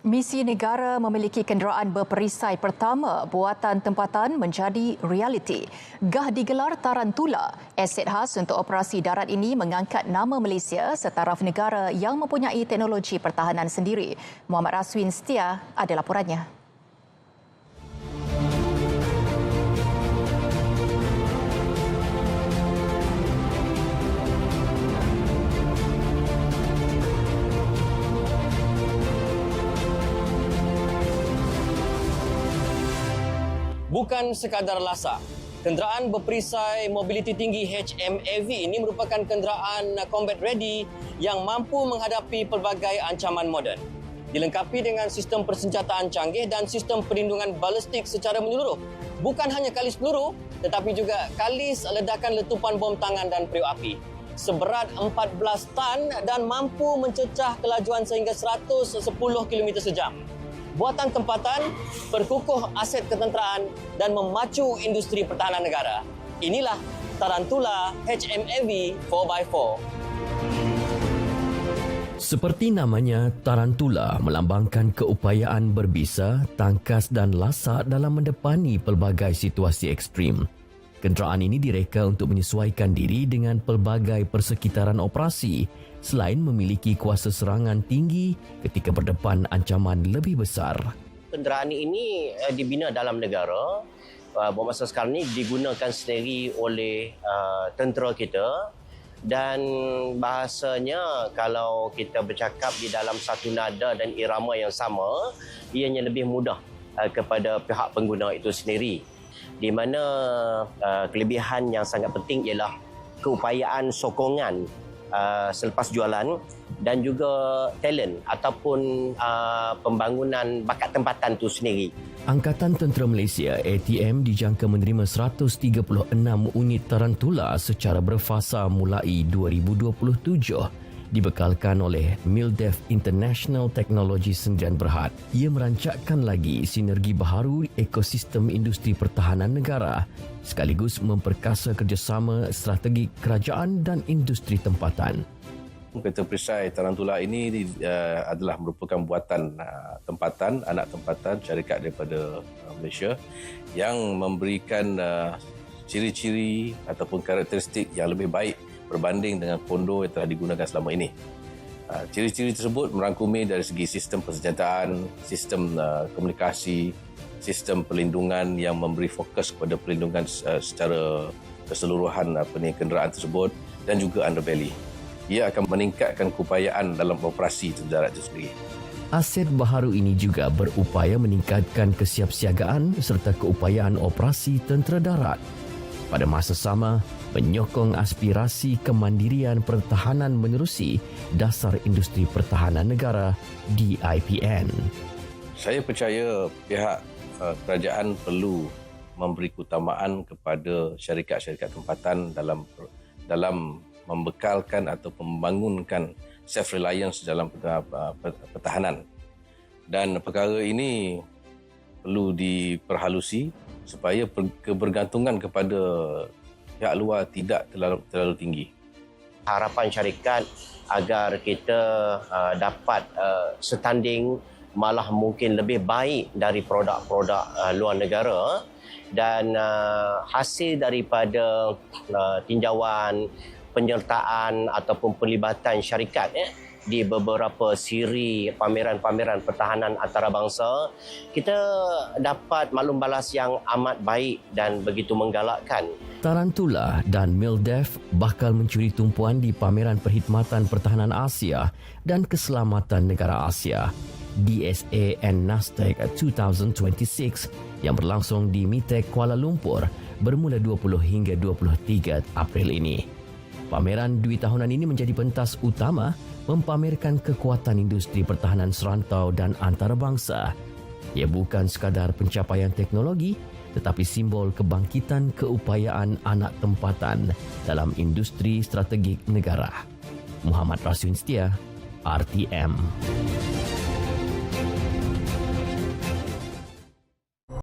Misi negara memiliki kenderaan berperisai pertama buatan tempatan menjadi realiti. Gah digelar Tarantula. Aset khas untuk operasi darat ini mengangkat nama Malaysia setaraf negara yang mempunyai teknologi pertahanan sendiri. Muhammad Raswin Setia ada laporannya. Bukan sekadar lasak, kenderaan berperisai mobiliti tinggi HMAV ini merupakan kenderaan combat ready yang mampu menghadapi pelbagai ancaman moden. Dilengkapi dengan sistem persenjataan canggih dan sistem perlindungan balistik secara menyeluruh. Bukan hanya kalis peluru, tetapi juga kalis ledakan letupan bom tangan dan periuk api. Seberat 14 tan dan mampu mencecah kelajuan sehingga 110 km sejam. Buatan tempatan, perkukuh aset ketenteraan dan memacu industri pertahanan negara. Inilah Tarantula HMAV 4x4. Seperti namanya, Tarantula melambangkan keupayaan berbisa, tangkas dan lasak dalam mendepani pelbagai situasi ekstrim. Kenderaan ini direka untuk menyesuaikan diri dengan pelbagai persekitaran operasi selain memiliki kuasa serangan tinggi ketika berdepan ancaman lebih besar. Kenderaan ini dibina dalam negara. Buat masa sekarang ini digunakan sendiri oleh tentera kita dan bahasanya kalau kita bercakap di dalam satu nada dan irama yang sama, ianya lebih mudah kepada pihak pengguna itu sendiri. Di mana kelebihan yang sangat penting ialah keupayaan sokongan selepas jualan dan juga talent ataupun pembangunan bakat tempatan itu sendiri. Angkatan Tentera Malaysia ATM dijangka menerima 136 unit Tarantula secara berfasa mulai 2027. Dibekalkan oleh MILDEF International Technology Sdn Bhd. Ia merancakkan lagi sinergi baharu ekosistem industri pertahanan negara sekaligus memperkasa kerjasama strategik kerajaan dan industri tempatan. Kereta perisai Tarantula ini adalah merupakan buatan tempatan, anak tempatan syarikat daripada Malaysia yang memberikan ciri-ciri ataupun karakteristik yang lebih baik berbanding dengan kondo yang telah digunakan selama ini. Ciri-ciri tersebut merangkumi dari segi sistem persenjataan, sistem komunikasi, sistem perlindungan yang memberi fokus kepada perlindungan secara keseluruhan kenderaan tersebut dan juga underbelly. Ia akan meningkatkan keupayaan dalam operasi tentera itu sendiri. Aset baharu ini juga berupaya meningkatkan kesiapsiagaan serta keupayaan operasi tentera darat. Pada masa sama, menyokong aspirasi kemandirian pertahanan menerusi dasar industri pertahanan negara DIPN. Saya percaya pihak kerajaan perlu memberi keutamaan kepada syarikat-syarikat tempatan dalam membekalkan atau membangunkan self-reliance dalam pertahanan. Dan perkara ini perlu diperhalusi supaya kebergantungan kepada pihak luar tidak terlalu tinggi. Harapan syarikat agar kita dapat setanding malah mungkin lebih baik dari produk-produk luar negara dan hasil daripada tinjauan, penyertaan ataupun pelibatan syarikat di beberapa siri pameran-pameran pertahanan antarabangsa, kita dapat maklum balas yang amat baik dan begitu menggalakkan. Tarantula dan MILDEF bakal mencuri tumpuan di Pameran Perkhidmatan Pertahanan Asia dan Keselamatan Negara Asia DSA and NASTEC 2026 yang berlangsung di MITEC Kuala Lumpur bermula 20 hingga 23 April ini. Pameran dui tahunan ini menjadi pentas utama mempamerkan kekuatan industri pertahanan serantau dan antarabangsa. Ia bukan sekadar pencapaian teknologi tetapi simbol kebangkitan keupayaan anak tempatan dalam industri strategik negara. Muhammad Raswin Setia, RTM.